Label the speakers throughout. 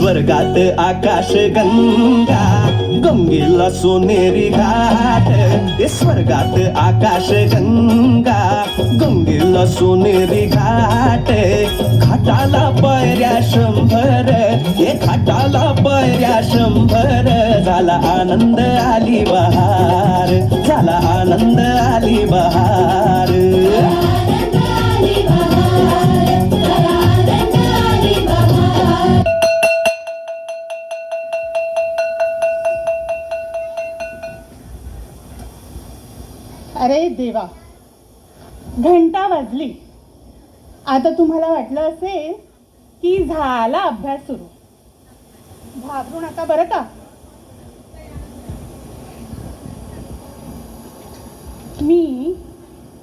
Speaker 1: स्वर्गात आकाश गंगा गंगेला सोनेरी घाट. स्वर्गात आकाश गंगा गंगेला सोनेरी घाट. घाटाला पायऱ्या 100 हे घाटाला पायऱ्या 100. झाला आनंद आली बहार, झाला आनंद आली बहार.
Speaker 2: अरे देवा, घंटा वाजली. आता तुम्हाला वाटलं असेल की झाला अभ्यास सुरू. घाबरू नका बरं का. मी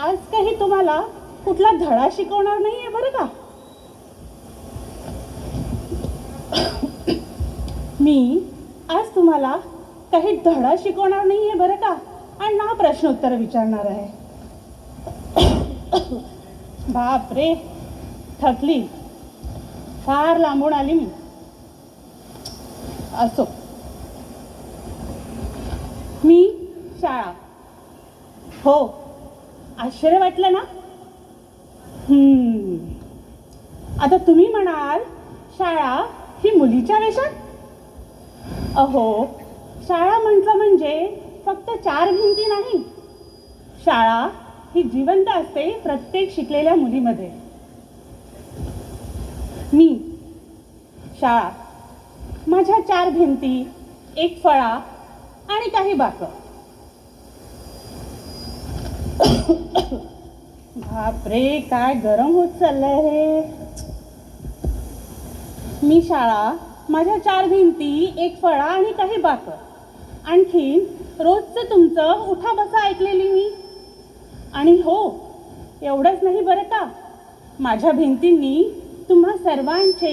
Speaker 2: आज काही तुम्हाला कुठला धडा शिकवणार नाहीये बरं का. मी आज तुम्हाला काही धडा शिकवणार नाहीये बरं का, आणि ना प्रश्न उत्तर विचारणार आहे. बाप रे, थकली, फार लांबून आली मी. असो, मी शाळा. हो, आश्चर्य वाटलं ना. आता तुम्ही म्हणाल शाळा ही मुलीच्या वेशात. अहो, शाळा म्हटलं म्हणजे फक्त 4 भिंती नाही. शाळा ही जिवंत असते प्रत्येक शिकलेल्या मुलीमध्ये. मी शाळा, माझ्या 4 भिंती, 1 फळा आणि काही बाकं. बापरे, काय गरम होत चाललंय हे. मी शाळा, माझ्या 4 भिंती, 1 फळा आणि काही बाकं. आणखी रोजचं तुमचं उठा बसा ऐकलेली मी. आणि हो, एवढंच नाही बरं का, माझ्या भिंतींनी तुम्हा सर्वांचे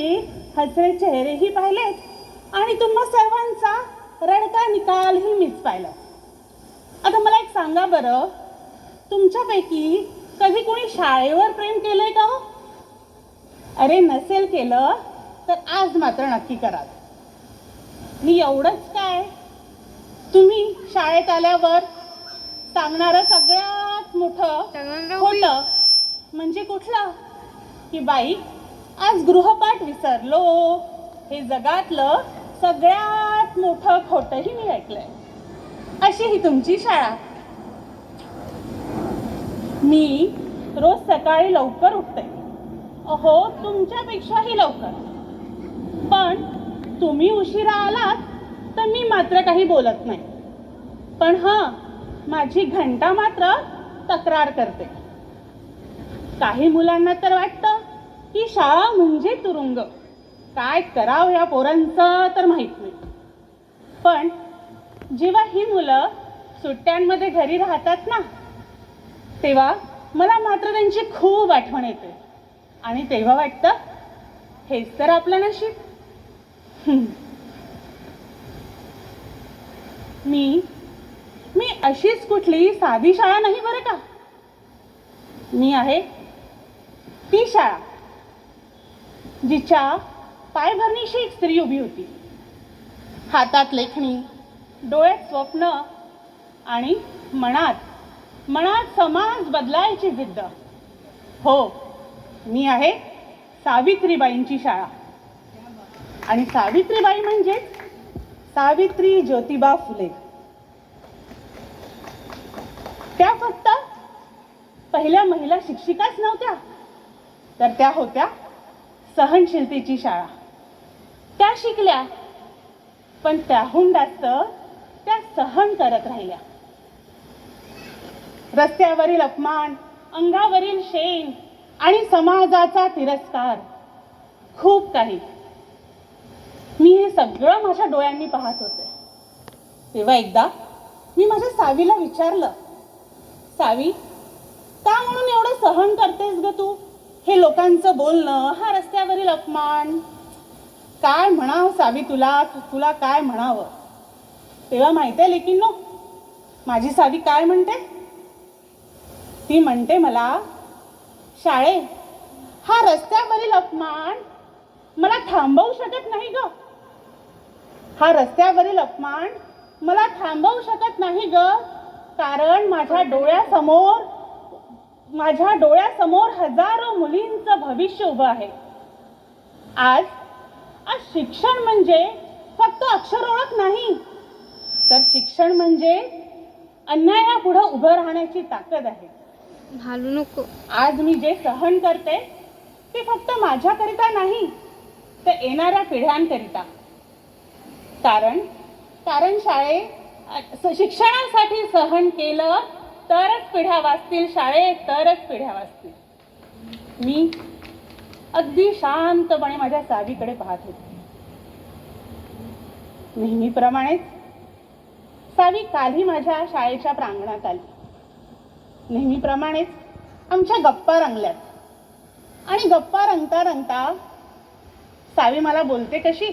Speaker 2: हसरे चेहरेही पाहिलेत आणि तुम्हा सर्वांचा रडका निकालही मीच पाहिला. आता मला एक सांगा बरं, तुमच्यापैकी कधी कोणी शाळेवर प्रेम केलंय का हो? अरे नसेल केलं तर आज मात्र नक्की करा. मी एवढंच काय, तुम्ही शाळेत आल्यावर सांगणारं सगळ्यात मोठं खोटं म्हणजे कुठलं, की बाई आज गृहपाठ विसरलो. हे जगातलं सगळ्यात मोठं खोटंही मी ऐकलंय. अशी ही तुमची शाळा. मी रोज सकाळी लवकर उठते. अहो, तुमच्यापेक्षाही लवकर. पण तुम्ही उशिरा आलात तर मी मात्र काही बोलत नाही. पण हां, माझी घंटा मात्र तक्रार करते. काही मुलांना तर वाटतं की शाळा म्हणजे तुरुंग. काय करावं या पोरांचं तर माहीत नाही. पण जेव्हा ही मुलं सुट्ट्यांमध्ये घरी राहतात ना, तेव्हा मला मात्र त्यांची खूप आठवण येते. आणि तेव्हा वाटतं हेच तर आपलं नशीब. मी अशीच कुठली साधी शाळा नाही बरं का. मी आहे ती शाळा जिच्या पायभरणीशी एक स्त्री उभी होती. हातात लेखणी, डोळ्यात स्वप्न आणि मनात समाज बदलायची जिद्द. हो, मी आहे सावित्रीबाईंची शाळा. आणि सावित्रीबाई म्हणजे सावित्री ज्योतिबा फुले. त्या फक्त पहिल्या महिला शिक्षिकाच नव्हत्या, तर त्या होत्या सहनशीलतेची शाळा. त्या शिकल्या, पण त्याहून जास्त त्या सहन करत राहिल्या. रस्त्यावरील अपमान, अंगावरील शेण आणि समाजाचा तिरस्कार, खूप काही. मी हे सगळं माझ्या डोळ्यांनी पाहत होते. तेव्हा एकदा मी माझ्या सावीला विचारलं, सावी, का म्हणून एवढं सहन करतेस ग तू? हे लोकांचं बोलणं, हा रस्त्यावरील अपमान, काय म्हणावं सावी तुला काय म्हणावं? तेव्हा माहिती आहे लेकींनो, माझी सावी काय म्हणते? ती म्हणते मला, शाळे, हा रस्त्यावरील अपमान मला थांबवू शकत नाही ग. हा रस्त्यावरील अपमान मला थांबवू शकत नाही ग, कारण माझ्या डोळ्यासमोर हजारो मुलींचं भविष्य उभं आहे. आज आज शिक्षण म्हणजे फक्त अक्षर ओळख नाही, तर शिक्षण म्हणजे अन्यायापुढे उभं राहण्याची ताकद आहे.
Speaker 3: घालू नको.
Speaker 2: आज मी जे सहन करते ते फक्त माझ्याकरिता नाही, तर येणाऱ्या पिढ्यांकरिता. कारण शिक्षणासाठी सहन केलं तरच पिढ्या वाचतील, शाळेत तरच पिढ्या वाचतील. मी अगदी शांतपणे माझ्या सावीकडे पाहत होते. नेहमीप्रमाणेच सावी कालही माझ्या शाळेच्या प्रांगणात आली. नेहमीप्रमाणेच आमच्या गप्पा रंगल्यात. आणि गप्पा रंगता रंगता सावी मला बोलते कशी,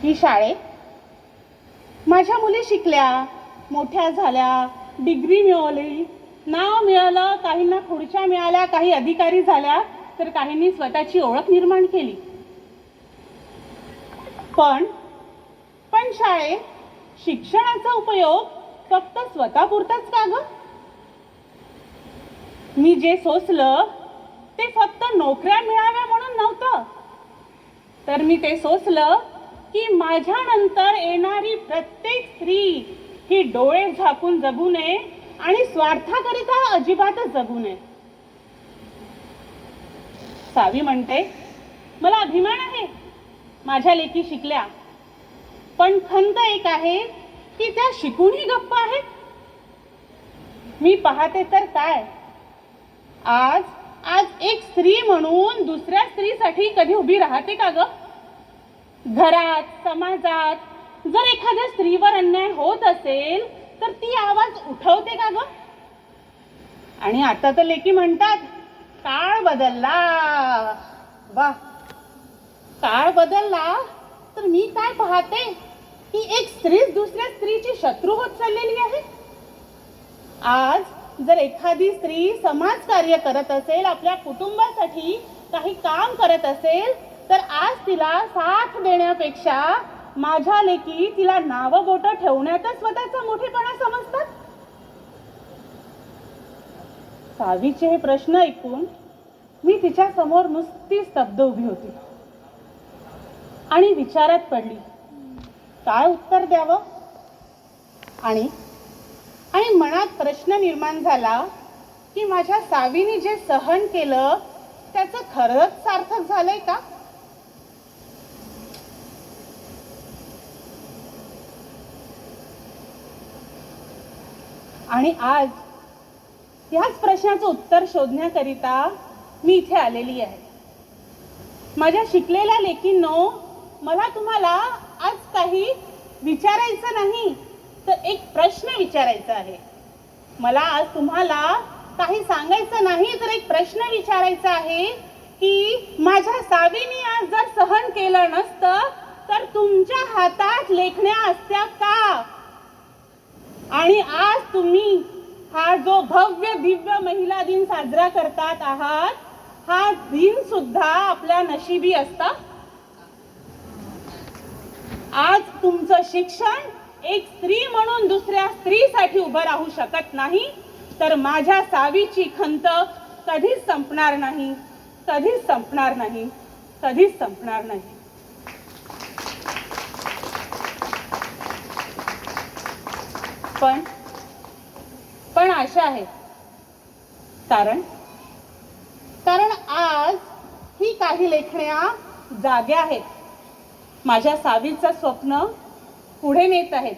Speaker 2: ही शाळेत माझ्या मुली शिकल्या, मोठ्या झाल्या, डिग्री मिळवली, नाव मिळालं, काहींना खुर्च्या मिळाल्या, काही अधिकारी झाल्या, तर काहींनी स्वतःची ओळख निर्माण केली. पण शाळेत शिक्षणाचा उपयोग फक्त स्वतःपुरताच का ग? मी जे सोसलं ते फक्त नोकऱ्या मिळाव्या म्हणून नव्हतं, तर मी ते सोसलं की माझ्यानंतर येणारी प्रत्येक स्त्री ही डोळे झाकून जगू नये आणि स्वार्थाकरिता अजिबातच जगू नये. सावी म्हणते, मला अभिमान आहे माझ्या लेकी शिकल्या, पण खंत एक आहे की त्या शिकूनही गप्प आहेत. मी पाहते तर काय, आज एक स्त्री म्हणून दुसऱ्या स्त्रीसाठी कधी उभी राहते का ग? घरात, समाजात जर एखाद्या स्त्रीवर अन्याय होत असेल तर ती आवाज उठवते का ग? आणि आता तर लेकी म्हणतात, काळ बदलला. वा, काळ बदलला, तर मी काय पाहते की एक स्त्रीच दुसऱ्या स्त्रीची शत्रू होत चाललेली आहे. आज जर एखादी स्त्री समाजकार्य करत असेल, आपल्या कुटुंबासाठी काही काम करत असेल, तर आज तिला साथ देण्यापेक्षा माझ्या लेकी तिला नावं बोटं ठेवण्यातच स्वतःचा मोठेपणा समजतात. सावीचे हे प्रश्न ऐकून मी तिच्या समोर नुसती स्तब्ध उभी होती आणि विचारात पडली, काय उत्तर द्यावं. आणि मनात प्रश्न निर्माण झाला की माझ्या सावीने जे सहन केलं त्याचं खरंच सार्थक झालंय का? आणि आज ह्याच प्रश्नाचं उत्तर शोधण्याकरिता मी इथे आलेली आहे. माझ्या शिकलेल्या लेकींनो, मला तुम्हाला आज काही विचारायचं नाही, तर एक प्रश्न विचारायचा आहे. मला आज तुम्हाला काही सांगायचं नाही, तर एक प्रश्न विचारायचा आहे की माझ्या सावीने आज जर सहन केलं नसतं तर तुमच्या हातात लेखण्या असत्या का? आणि आज तुम्ही हा जो भव्य दिव्य महिला दिन साजरा करतात आहात, हा दिन सुद्धा आपल्या नशिबी असता. आज तुमचं शिक्षण एक स्त्री म्हणून दुसऱ्या स्त्रीसाठी उभं राहू शकत नाही, तर माझ्या सावीची खंत कधीच संपणार नाही, कधीच संपणार नाही, कधीच संपणार नाही. पण आशा आहे, कारण आज ही काही लेखण्या जाग्या आहेत, माझ्या सावीचं स्वप्न पुढे नेत आहेत.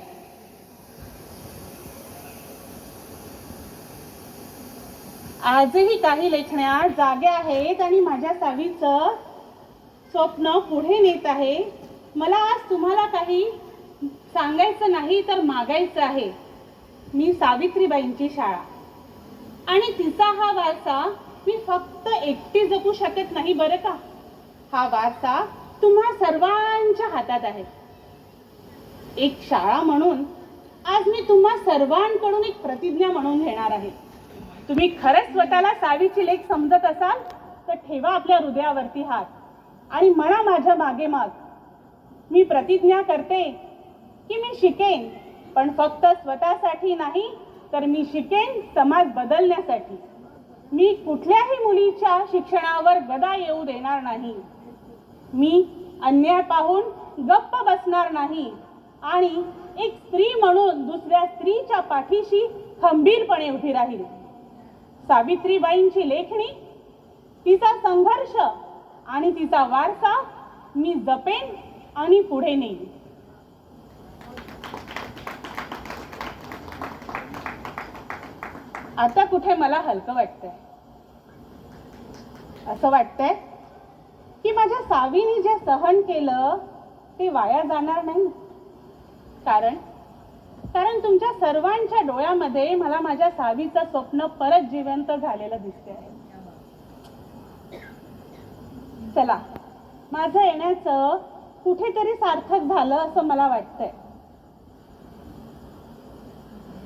Speaker 2: आजही काही लेखण्या जाग्या आहेत आणि माझ्या सावीचं स्वप्न पुढे नेत आहे. मला आज तुम्हाला काही सांगायचं नाही, तर मागायचं आहे. मी सावित्रीबाईंची शाळा आणि तिचा हा वारसा मी फक्त एकटी जपू शकत नाही बरं का. हा वारसा तुम्हा सर्वांच्या हातात आहे. एक शाळा म्हणून आज मी तुम्हा सर्वांकडून एक प्रतिज्ञा म्हणून घेणार आहे. तुम्ही खरंच स्वतःला सावीची लेक समजत असाल तर ठेवा आपल्या हृदयावरती हात आणि म्हणा माझ्या मागे माग, मी प्रतिज्ञा करते की मी शिकेन, पण फक्त स्वतःसाठी नाही, तर मी शिकेन समाज बदलण्यासाठी. मी कुठल्याही मुलीच्या शिक्षणावर गदा येऊ देणार नाही. मी अन्याय पाहून गप्प बसणार नाही आणि एक स्त्री म्हणून दुसऱ्या स्त्रीच्या पाठीशी खंबीरपणे उभी राहील. सावित्रीबाईंची लेखणी, तिचा संघर्ष आणि तिचा वारसा मी जपेन आणि पुढे नेईन. आता कुठे मला हलकं वाटतंय. असं वाटतंय की माझ्या सावीने जे सहन केलं ते वाया जाणार नाही. कारण तुमच्या सर्वांच्या डोळ्यामध्ये मला माझ्या सावीचं स्वप्न परत जिवंत झालेलं दिसते आहे. चला, माझं येण्याचं कुठेतरी सार्थक झालं असं मला वाटतंय.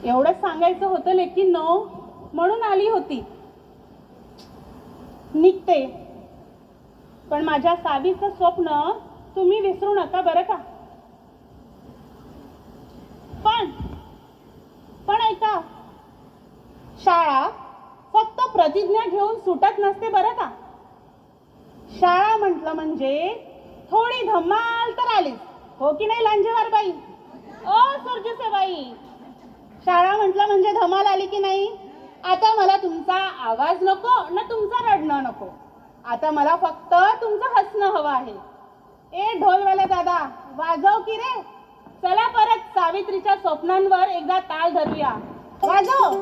Speaker 2: एवढंच सांगायचं होतं लेकींनो, म्हणून आली होती. निघते, पण माझ्या सावीचं स्वप्न तुम्ही विसरू नका बरं का. पण ऐका, शाळा फक्त प्रतिज्ञा घेऊन सुटत नसते बरं का. शाळा म्हटलं म्हणजे थोडी धमाल तर आलीच, हो की नाही लांजेवार बाई? ओ सुरजुसे बाई, शाळा म्हटलं म्हणजे धमाल आली की नाही? आता मला तुमचा आवाज नको ना तुमचं रडणं नको. आता मला फक्त तुमचं हसणं हवं आहे. ए ढोलवाले दादा, वाजव की रे. चला परत सावित्रीच्या स्वप्नांवर एकदा ताल धरूया. वाजव.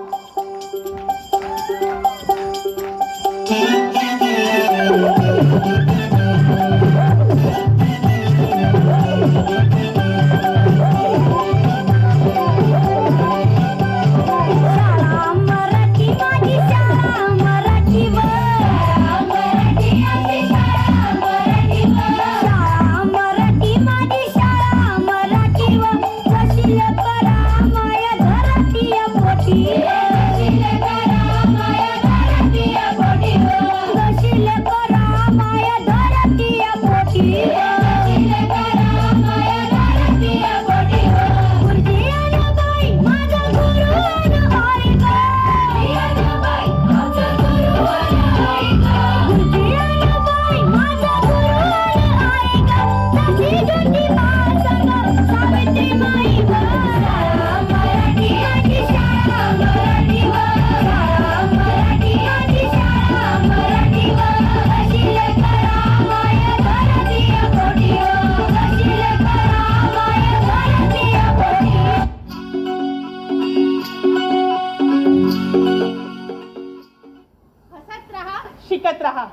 Speaker 2: शिकत राहा.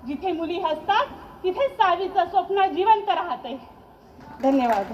Speaker 2: जिथे मुली हसतात तिथे सावीचं स्वप्न जिवंत राहते. धन्यवाद.